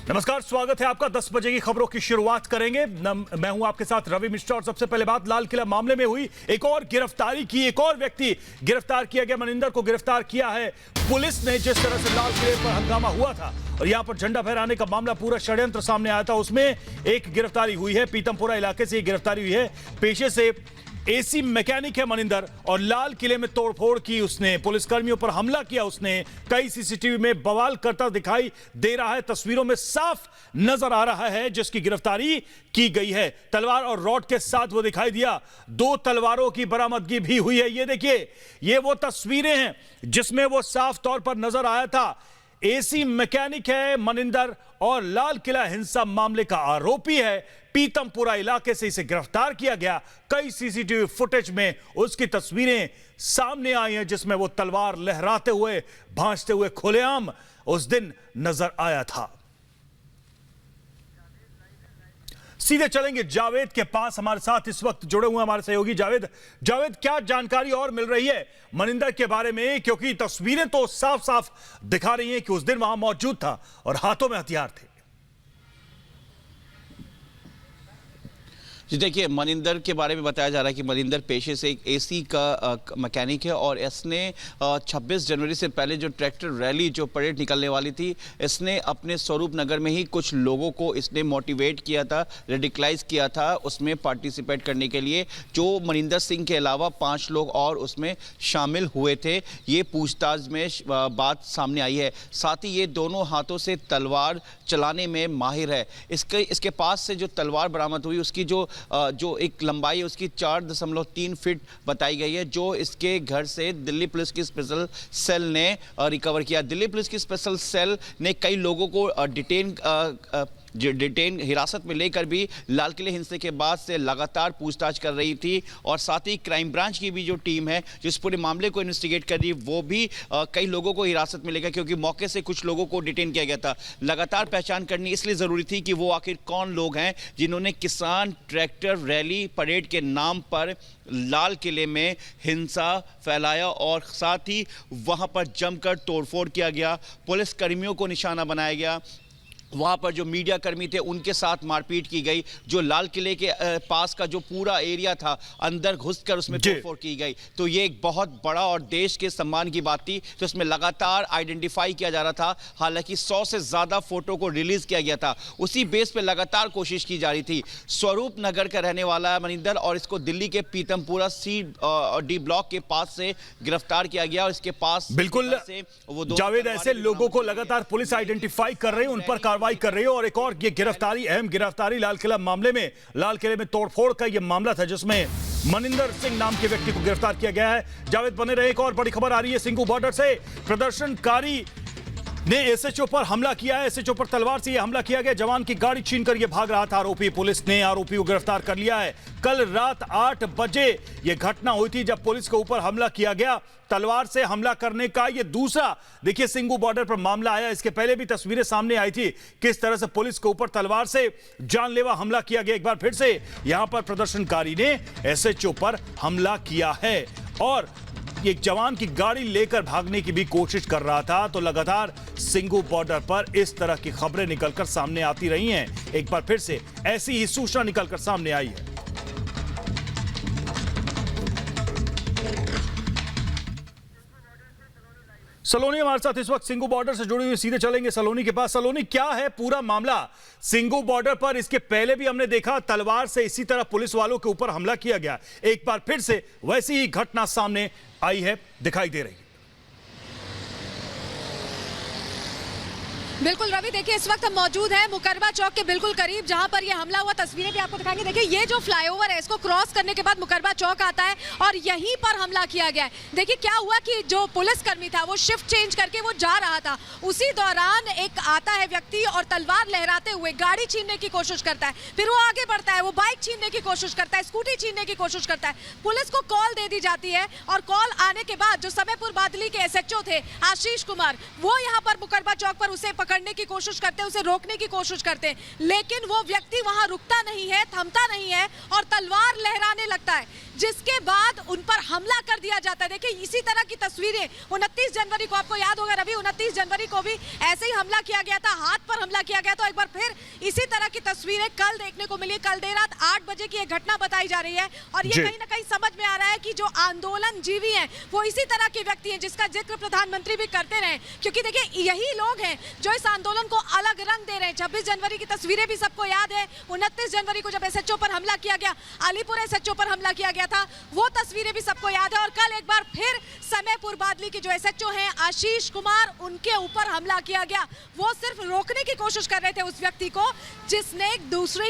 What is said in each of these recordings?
नमस्कार, स्वागत है आपका। 10 बजे की खबरों की शुरुआत करेंगे। मैं हूं आपके साथ रवि मिश्रा और सबसे पहले बात लाल किला मामले में हुई एक और गिरफ्तारी की। एक और व्यक्ति गिरफ्तार किया गया। मनिंदर को गिरफ्तार किया है पुलिस ने। जिस तरह से लाल किले पर हंगामा हुआ था और यहां पर झंडा फहराने का मामला, पूरा षड्यंत्र सामने आया था, उसमें एक गिरफ्तारी हुई है। पीतमपुरा इलाके से गिरफ्तारी हुई है। पेशे से एसी मैकेनिक है मनिंदर और लाल किले में तोड़फोड़ की उसने, पुलिसकर्मियों पर हमला किया उसने। कई सीसीटीवी में बवाल करता दिखाई दे रहा है, तस्वीरों में साफ नजर आ रहा है जिसकी गिरफ्तारी की गई है। तलवार और रॉड के साथ वो दिखाई दिया। 2 तलवारों की बरामदगी भी हुई है। ये देखिए, ये वो तस्वीरें हैं जिसमें वो साफ तौर पर नजर आया था। एसी मैकेनिक है मनिंदर और लाल किला हिंसा मामले का आरोपी है। पीतमपुरा इलाके से इसे गिरफ्तार किया गया। कई सीसीटीवी फुटेज में उसकी तस्वीरें सामने आई हैं जिसमें वो तलवार लहराते हुए, भांजते हुए खुलेआम उस दिन नजर आया था। सीधे चलेंगे जावेद के पास। हमारे साथ इस वक्त जुड़े हुए हमारे सहयोगी जावेद। जावेद, क्या जानकारी और मिल रही है मनिंदर के बारे में? क्योंकि तस्वीरें तो साफ साफ दिखा रही हैं कि उस दिन वहां मौजूद था और हाथों में हथियार थे। जी देखिए, मनिंदर के बारे में बताया जा रहा है कि मनिंदर पेशे से एक एसी का मैकेनिक है और इसने 26 जनवरी से पहले जो ट्रैक्टर रैली, जो परेड निकलने वाली थी, इसने अपने स्वरूप नगर में ही कुछ लोगों को इसने मोटिवेट किया था, रेडिकलाइज किया था उसमें पार्टिसिपेट करने के लिए। जो मनिंदर सिंह के अलावा 5 लोग और उसमें शामिल हुए थे, ये पूछताछ में बात सामने आई है। साथ ही ये दोनों हाथों से तलवार चलाने में माहिर है। इसके पास से जो तलवार बरामद हुई उसकी जो एक लंबाई है उसकी 4.3 फीट बताई गई है, जो इसके घर से दिल्ली पुलिस की स्पेशल सेल ने रिकवर किया। दिल्ली पुलिस की स्पेशल सेल ने कई लोगों को डिटेन हिरासत में लेकर भी लाल किले हिंसे के बाद से लगातार पूछताछ कर रही थी। और साथ ही क्राइम ब्रांच की भी जो टीम है जो इस पूरे मामले को इन्वेस्टिगेट कर रही है, वो भी कई लोगों को हिरासत में लेकर, क्योंकि मौके से कुछ लोगों को डिटेन किया गया था। लगातार पहचान करनी इसलिए ज़रूरी थी कि वो आखिर कौन लोग हैं जिन्होंने किसान ट्रैक्टर रैली परेड के नाम पर लाल किले में हिंसा फैलाया और साथ ही वहाँ पर जमकर तोड़फोड़ किया गया, पुलिस कर्मियों को निशाना बनाया गया, वहाँ पर जो मीडिया कर्मी थे उनके साथ मारपीट की गई, जो लाल किले के पास का जो पूरा एरिया था अंदर घुसकर उसमें तोड़फोड़ की गई। तो ये एक बहुत बड़ा और देश के सम्मान की बात थी। तो इसमें लगातार आइडेंटिफाई किया जा रहा था। हालांकि 100 से ज़्यादा फोटो को रिलीज किया गया था। उसी बेस पे लगातार कोशिश की जा रही थी। स्वरूप नगर का रहने वाला है मनिंदर और इसको दिल्ली के पीतमपुरा C-D ब्लॉक के पास से गिरफ्तार किया गया और इसके पास बिल्कुल जावेद, ऐसे लोगों को लगातार पुलिस आइडेंटिफाई कर रही है, उन पर कार्रवाई कर रही है। और एक और ये गिरफ्तारी, अहम गिरफ्तारी लाल किला मामले में, लाल किले में तोड़फोड़ का ये मामला था जिसमें मनिंदर सिंह नाम के व्यक्ति को गिरफ्तार किया गया है। जावेद बने रहे, एक और बड़ी खबर आ रही है सिंगू बॉर्डर से। प्रदर्शनकारी ने एसएचओ पर हमला किया है। एसएचओ पर तलवार से यह हमला किया गया। जवान की गाड़ी छीनकर यह भाग रहा था आरोपी। पुलिस ने आरोपी को गिरफ्तार कर लिया है। कल रात 8 बजे यह घटना हुई थी जब पुलिस के ऊपर हमला किया गया। तलवार से हमला करने का यह दूसरा, देखिए, सिंगू बॉर्डर पर मामला आया। इसके पहले भी तस्वीरें सामने आई थी किस तरह से पुलिस के ऊपर तलवार से जानलेवा हमला किया गया। एक बार फिर से यहां पर प्रदर्शनकारी ने एसएचओ पर हमला किया है और एक जवान की गाड़ी लेकर भागने की भी कोशिश कर रहा था। तो लगातार सिंगू बॉर्डर पर इस तरह की खबरें निकलकर सामने आती रही हैं। एक बार फिर से ऐसी ही सूचना निकलकर सामने आई है। सलोनी हमारे साथ इस वक्त सिंगू बॉर्डर से जुड़ी हुई, सीधे चलेंगे सलोनी के पास। सलोनी, क्या है पूरा मामला सिंगू बॉर्डर पर? इसके पहले भी हमने देखा तलवार से इसी तरह पुलिस वालों के ऊपर हमला किया गया। एक बार फिर से वैसी ही घटना सामने आई है, दिखाई दे रही है। बिल्कुल रवि, देखिए इस वक्त हम मौजूद हैं मुकरबा चौक के बिल्कुल करीब, जहां पर यह हमला हुआ। तस्वीरें भी आपको दिखाएंगे। देखिए ये जो फ्लाईओवर है, इसको क्रॉस करने के बाद मुकरबा चौक आता है और यहीं पर हमला किया गया है। देखिए क्या हुआ कि जो पुलिसकर्मी था वो शिफ्ट चेंज करके वो जा रहा था। उसी दौरान एक आता है व्यक्ति और तलवार लहराते हुए गाड़ी छीनने की कोशिश करता है। फिर वो आगे बढ़ता है, वो बाइक छीनने की कोशिश करता है, स्कूटी छीनने की कोशिश करता है। पुलिस को कॉल दे दी जाती है और कॉल आने के बाद जो समयपुर बादली के एसएचओ थे आशीष कुमार, वो यहाँ पर मुकरबा चौक पर उसे पकड़ने की कोशिश करते हैं, उसे रोकने की कोशिश करते हैं, लेकिन वो व्यक्ति वहां रुकता नहीं है, थमता नहीं है और तलवार लहराने लगता है, जिसके बाद उन पर हमला कर दिया जाता है। देखिए इसी तरह की तस्वीरें 29 जनवरी को, आपको याद होगा रवि, 29 जनवरी को भी ऐसे ही हमला किया गया था, हाथ पर हमला किया गया था। एक बार फिर इसी तरह की तस्वीरें कल देखने को मिली। कल देर रात 8 बजे की एक घटना बताई जा रही है और ये कहीं ना कहीं समझ में आ रहा है कि जो आंदोलन जीवी हैं वो इसी तरह के व्यक्ति हैं जिसका जिक्र प्रधानमंत्री भी करते रहे, क्योंकि देखिए यही लोग हैं जो इस आंदोलन को अलग रंग दे रहे हैं। 26 जनवरी की तस्वीरें भी सबको याद है, 29 जनवरी को जब एसएचओ पर हमला किया गया, अलीपुर एसएचओ पर हमला किया गया था, वो तस्वीरें भी सबको याद है। और कल एक बार फिर समयपुर बादली के जो एसएचओ हैं आशीष कुमार, उनके ऊपर हमला किया गया। वो सिर्फ रोकने की कोशिश कर रहे थे उस व्यक्ति को जिसने दूसरे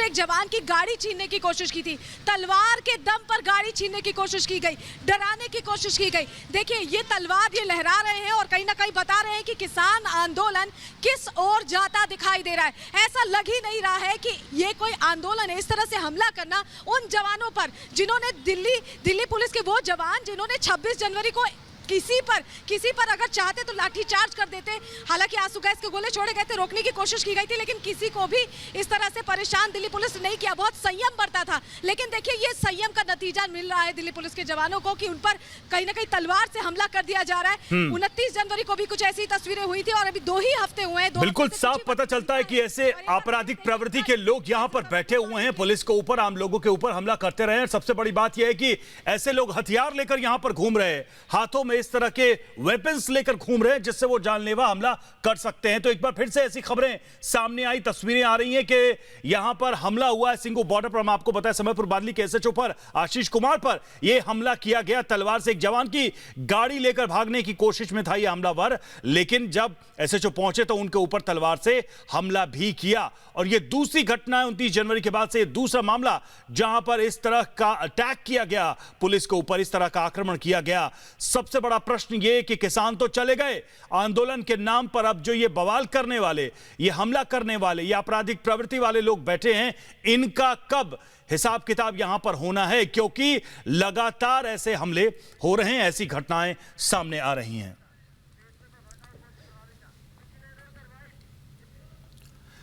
एक जवान की गाड़ी छीनने की कोशिश की थी। तलवार के दम पर गाड़ी छीनने की कोशिश की गई, डराने की कोशिश की गई। देखिए ये तलवार ये लहरा रहे हैं और कहीं ना कहीं बता रहे हैं कि किसान आंदोलन किस ओर जाता दिखाई दे रहा है। ऐसा लग ही नहीं रहा है कि ये कोई आंदोलन है। इस तरह से हमला करना उन जवानों पर जिन्होंने दिल्ली पुलिस के वो जवान जिन्होंने 26 जनवरी को किसी पर अगर चाहते तो लाठी चार्ज कर देते। हालांकि आंसू गैस के गोले छोड़े गए थे, रोकने की कोशिश की गई थी, लेकिन किसी को भी इस तरह से परेशान दिल्ली पुलिस ने नहीं किया। बहुत संयम बरता था, लेकिन देखिए ये संयम का नतीजा मिल रहा है दिल्ली पुलिस के जवानों को कि उन पर कहीं ना कहीं तलवार से हमला कर दिया जा रहा है। 29 जनवरी को भी कुछ ऐसी तस्वीरें हुई थी और अभी 2 ही हफ्ते हुए हैं। बिल्कुल साफ पता चलता है कि ऐसे आपराधिक प्रवृत्ति के लोग यहाँ पर बैठे हुए हैं, पुलिस के ऊपर, आम लोगों के ऊपर हमला करते रहे हैं। सबसे बड़ी बात यह है कि ऐसे लोग हथियार लेकर यहाँ पर घूम रहे हैं, हाथों में इस तरह के वेपन्स लेकर घूम रहे हैं जिससे वो जानलेवा हमला कर सकते हैं। तो एक बार फिर से ऐसी खबरें सामने आई, तस्वीरें आ रही हैं कि यहां पर हमला हुआ है सिंगू बॉर्डर पर। हम आपको बताया समयपुर बादली के एसएचओ पर आशीष कुमार पर यह हमला किया गया तलवार से। एक जवान की गाड़ी लेकर भागने की कोशिश में था यह हमलावर, लेकिन जब एसएचओ पहुंचे तो उनके ऊपर तलवार से हमला भी किया। और यह दूसरी घटना है 29 जनवरी के बाद से दूसरा मामला जहां पर इस तरह का अटैक किया गया, पुलिस के ऊपर इस तरह का आक्रमण किया गया। सबसे बड़ा प्रश्न यह कि किसान तो चले गए, आंदोलन के नाम पर अब जो ये बवाल करने वाले, ये हमला करने वाले, ये आपराधिक प्रवृत्ति वाले लोग बैठे हैं, इनका कब हिसाब किताब यहां पर होना है, क्योंकि लगातार ऐसे हमले हो रहे हैं, ऐसी घटनाएं सामने आ रही हैं।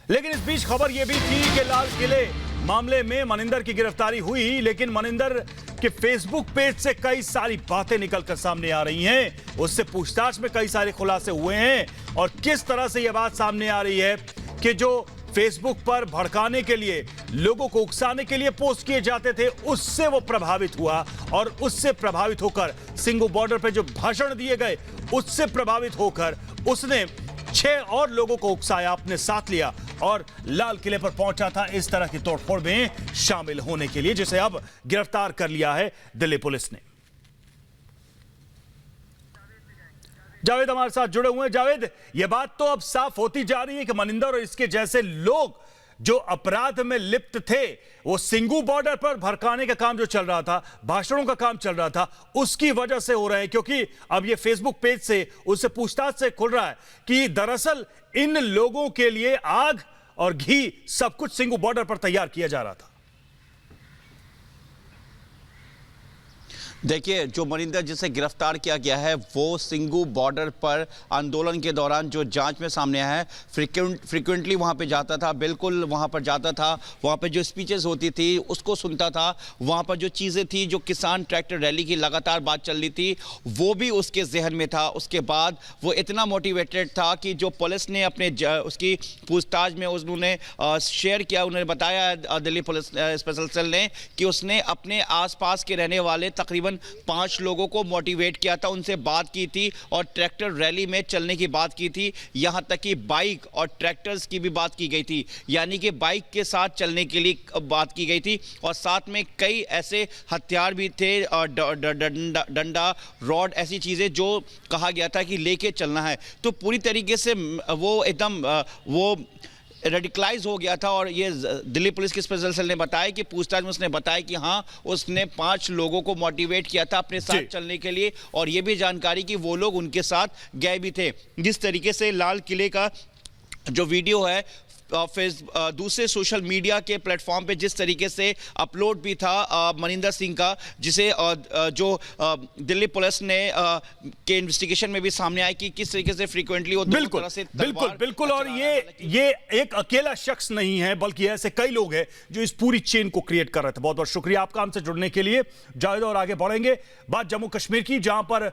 लेकिन इस बीच खबर यह भी थी कि लाल किले मामले में मनिंदर की गिरफ्तारी हुई, लेकिन मनिंदर के फेसबुक पेज से कई सारी बातें निकलकर सामने आ रही हैं। उससे पूछताछ में कई सारे खुलासे हुए हैं और किस तरह से यह बात सामने आ रही है कि जो फेसबुक पर भड़काने के लिए, लोगों को उकसाने के लिए पोस्ट किए जाते थे, उससे वो प्रभावित हुआ और उससे प्रभावित होकर सिंगू बॉर्डर पर जो भाषण दिए गए उससे प्रभावित होकर उसने 6 और लोगों को उकसाया, अपने साथ लिया और लाल किले पर पहुंचा था इस तरह की तोड़फोड़ में शामिल होने के लिए, जिसे अब गिरफ्तार कर लिया है दिल्ली पुलिस ने। जावेद हमारे साथ जुड़े हुए हैं। जावेद, यह बात तो अब साफ होती जा रही है कि मनिंदर और इसके जैसे लोग जो अपराध में लिप्त थे, वो सिंगू बॉर्डर पर भड़काने का काम जो चल रहा था, भाषणों का काम चल रहा था, उसकी वजह से हो रहा है। क्योंकि अब ये फेसबुक पेज से, उससे पूछताछ से खुल रहा है कि दरअसल इन लोगों के लिए आग और घी सब कुछ सिंगू बॉर्डर पर तैयार किया जा रहा था। देखिए, जो मनिंदर जिसे गिरफ्तार किया गया है वो सिंगू बॉर्डर पर आंदोलन के दौरान जो जांच में सामने आया है, फ्रिक्वेंटली वहां पे जाता था, बिल्कुल वहां पर जाता था, वहां पे जो स्पीचेस होती थी उसको सुनता था, वहां पर जो चीज़ें थी, जो किसान ट्रैक्टर रैली की लगातार बात चल रही थी, वो भी उसके जहन में था। उसके बाद वो इतना मोटिवेटेड था कि जो पुलिस ने अपने उसकी पूछताछ में उन्होंने शेयर किया, उन्होंने बताया दिल्ली पुलिस स्पेशल सेल ने कि उसने अपने आसपास के रहने वाले तकरीबन 5 लोगों को मोटिवेट किया था, उनसे बात की थी और ट्रैक्टर रैली में चलने की बात की थी। यहां तक कि बाइक और ट्रैक्टर्स की भी बात की गई थी, यानी कि बाइक के साथ चलने के लिए बात की गई थी। और साथ में कई ऐसे हथियार भी थे, डंडा, रॉड, ऐसी चीज़ें जो कहा गया था कि लेके चलना है। तो पूरी तरीके से वो एकदम वो रेडिकलाइज हो गया था। और ये दिल्ली पुलिस के स्पेशल सेल ने बताया कि पूछताछ में उसने बताया कि हाँ, उसने 5 लोगों को मोटिवेट किया था अपने साथ चलने के लिए, और ये भी जानकारी कि वो लोग उनके साथ गए भी थे। जिस तरीके से लाल किले का जो वीडियो है दूसरे सोशल मीडिया के प्लेटफॉर्म पे जिस तरीके से अपलोड भी था मनिंदर सिंह का, जिसे जो दिल्ली पुलिस ने के इन्वेस्टिगेशन में भी सामने आया कि किस तरीके से फ्रीक्वेंटली वो दोनों बिल्कुल तरह से बिल्कुल बिल्कुल। और ये एक अकेला शख्स नहीं है, बल्कि ऐसे कई लोग हैं जो इस पूरी चेन को क्रिएट कर रहे थे। बहुत बहुत शुक्रिया आपका हमसे जुड़ने के लिए जावेद। और आगे बढ़ेंगे बात जम्मू कश्मीर की, जहां पर